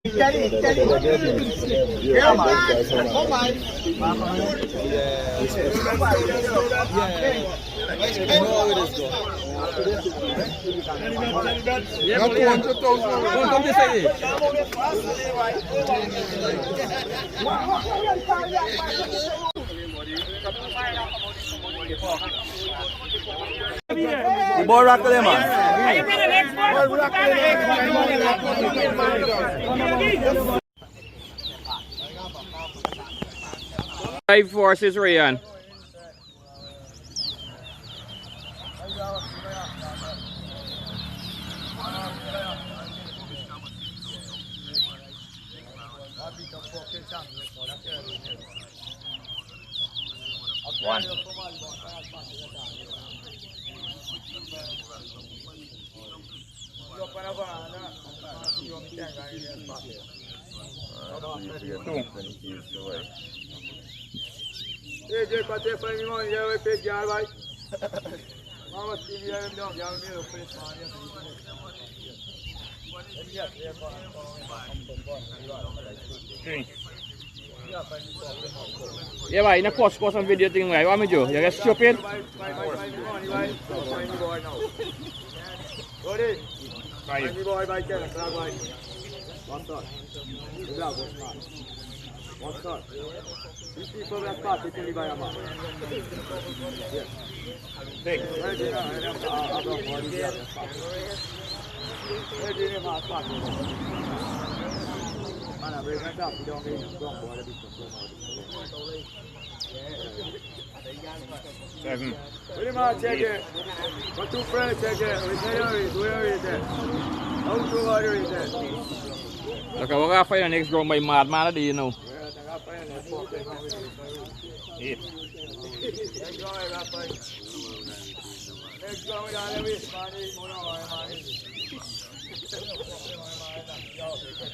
Yeah, man. Come on. Come this way. The boy rock there, man. Five forces, Rayan. One. Yeah, boy, in a course some video thing, right? What me do? You get stupid? Seven. Check it. What two friends check it? Where is it? How to order is it? Look, we're gonna find the next ground by madman, do you know? Eight.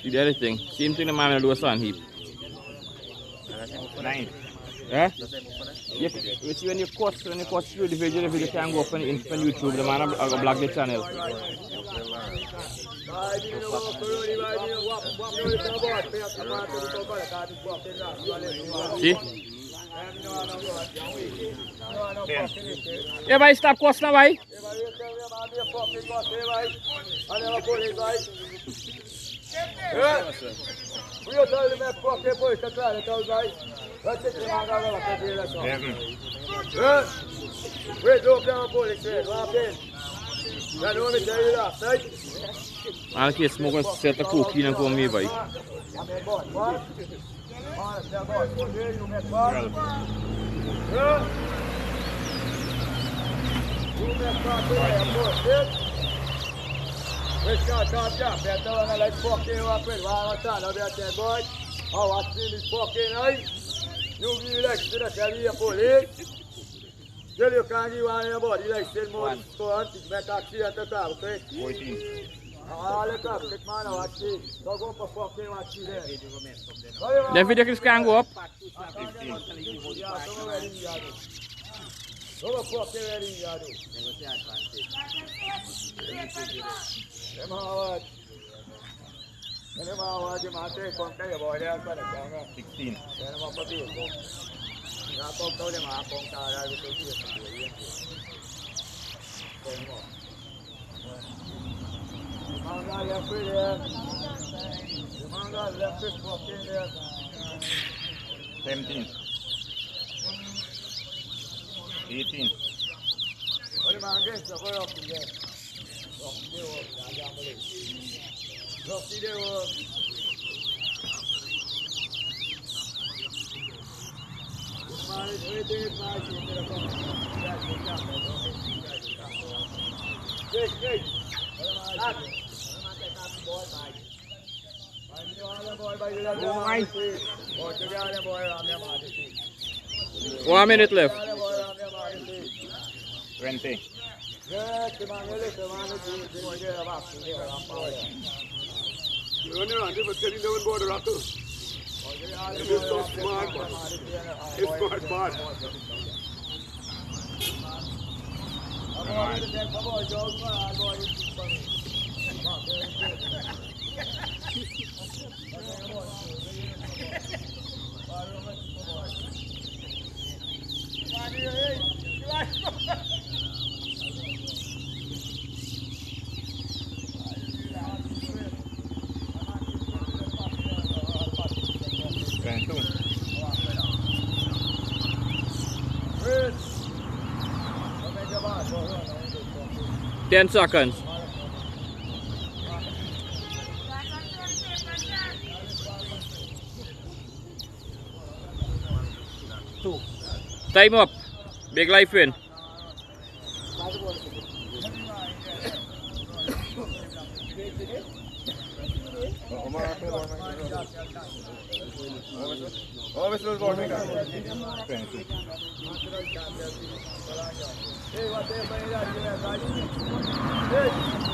Did everything. Same thing the man will do a sun heap. 9. Yeah? Which when you cut through the video can go up on YouTube, the man will block the channel. See? Yeah, bhai, stop cost now, bhai. I'll keep smoking set the cookie and come here, bhai. Then video clips can go up. 15. Seventeen. 18. One minute left. 20. It's so smart, it's smart, smart. 10 seconds. Time up. Big life win. Hey,